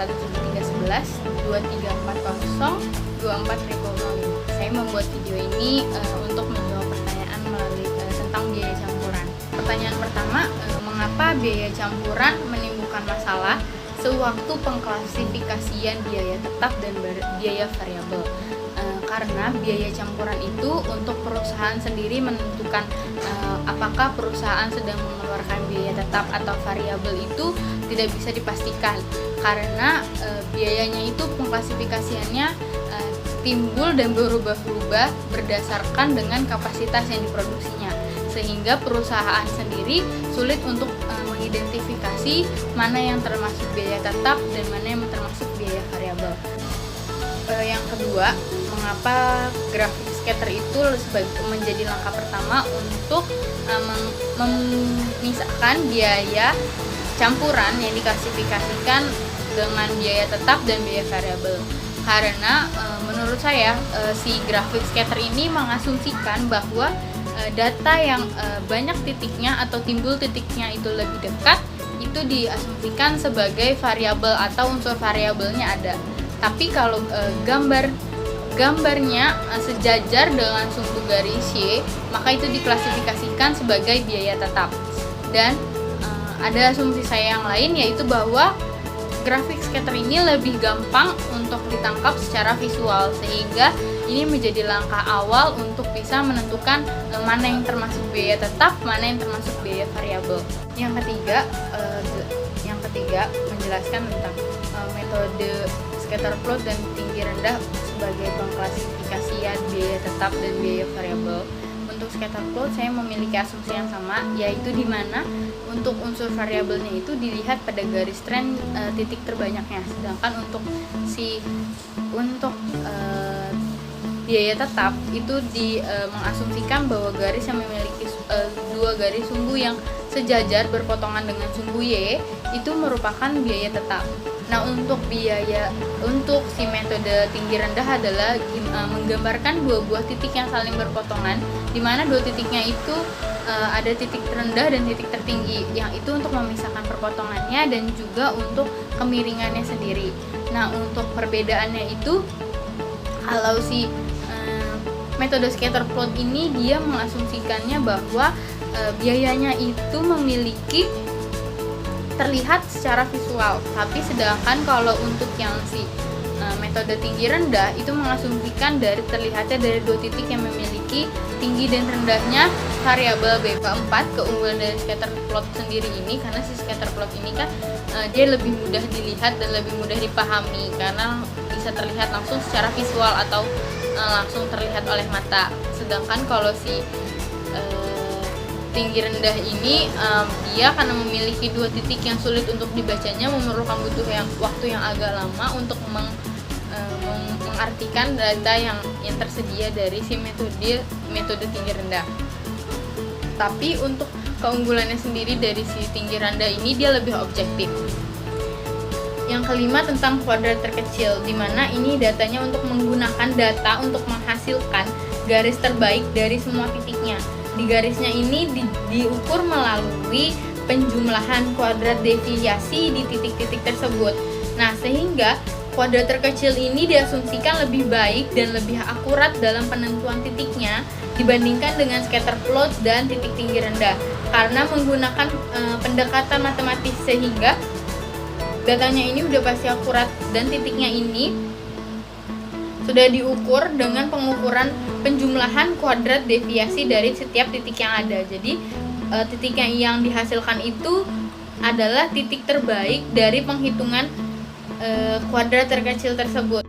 17311 2340 24.005. Saya membuat video ini untuk menjawab pertanyaan melalui tentang biaya campuran. Pertanyaan pertama, mengapa biaya campuran menimbulkan masalah sewaktu pengklasifikasian biaya tetap dan biaya variabel? Karena biaya campuran itu untuk perusahaan sendiri menentukan apakah perusahaan sedang mengeluarkan biaya tetap atau variabel itu tidak bisa dipastikan, karena biayanya itu pengklasifikasiannya timbul dan berubah-ubah berdasarkan dengan kapasitas yang diproduksinya, sehingga perusahaan sendiri sulit untuk mengidentifikasi mana yang termasuk biaya tetap dan mana yang termasuk biaya variabel. Yang kedua, mengapa grafik scatter itu menjadi langkah pertama untuk memisahkan biaya campuran yang diklasifikasikan dengan biaya tetap dan biaya variabel? Karena menurut saya si grafik scatter ini mengasumsikan bahwa data yang banyak titiknya atau timbul titiknya itu lebih dekat itu diasumsikan sebagai variabel atau unsur variabelnya ada. Tapi kalau gambarnya sejajar dengan sumbu garis Y, maka itu diklasifikasikan sebagai biaya tetap. Dan ada asumsi saya yang lain, yaitu bahwa grafik scatter ini lebih gampang untuk ditangkap secara visual, sehingga ini menjadi langkah awal untuk bisa menentukan mana yang termasuk biaya tetap, mana yang termasuk biaya variabel. Yang ketiga menjelaskan tentang metode scatter plot dan tinggi rendah sebagai pengklasifikasian biaya tetap dan biaya variabel. Untuk scatter plot saya memiliki asumsi yang sama, yaitu di mana untuk unsur variabelnya itu dilihat pada garis tren titik terbanyaknya, sedangkan untuk biaya tetap itu mengasumsikan bahwa garis yang memiliki dua garis sumbu yang sejajar berpotongan dengan sumbu Y itu merupakan biaya tetap. Nah, untuk si metode tinggi rendah adalah menggambarkan dua buah titik yang saling berpotongan, di mana dua titiknya itu ada titik terendah dan titik tertinggi, yang itu untuk memisahkan perpotongannya dan juga untuk kemiringannya sendiri. Nah, untuk perbedaannya itu, kalau si metode scatter plot ini dia mengasumsikannya bahwa biayanya itu memiliki terlihat secara visual, tapi sedangkan kalau untuk yang si metode tinggi rendah itu mengasumsikan terlihatnya dari dua titik yang memiliki tinggi dan rendahnya variabel B. Keempat, keunggulan dari scatter plot sendiri ini, karena si scatter plot ini kan dia lebih mudah dilihat dan lebih mudah dipahami karena bisa terlihat langsung secara visual atau langsung terlihat oleh mata. Sedangkan kalau si tinggi rendah ini dia karena memiliki dua titik yang sulit untuk dibacanya, memerlukan waktu yang agak lama untuk mengartikan data yang tersedia dari si metode tinggi rendah. Tapi untuk keunggulannya sendiri dari si tinggi rendah ini, dia lebih objektif. Yang kelima tentang kuadrat terkecil, di mana ini datanya untuk menggunakan data untuk menghasilkan garis terbaik dari semua titiknya. Di garisnya ini diukur melalui penjumlahan kuadrat deviasi di titik-titik tersebut. Nah, sehingga kuadrat terkecil ini diasumsikan lebih baik dan lebih akurat dalam penentuan titiknya dibandingkan dengan scatter plot dan titik tinggi rendah, karena menggunakan pendekatan matematis, sehingga datanya ini udah pasti akurat dan titiknya ini sudah diukur dengan pengukuran penjumlahan kuadrat deviasi dari setiap titik yang ada. Jadi titik yang dihasilkan itu adalah titik terbaik dari penghitungan kuadrat terkecil tersebut.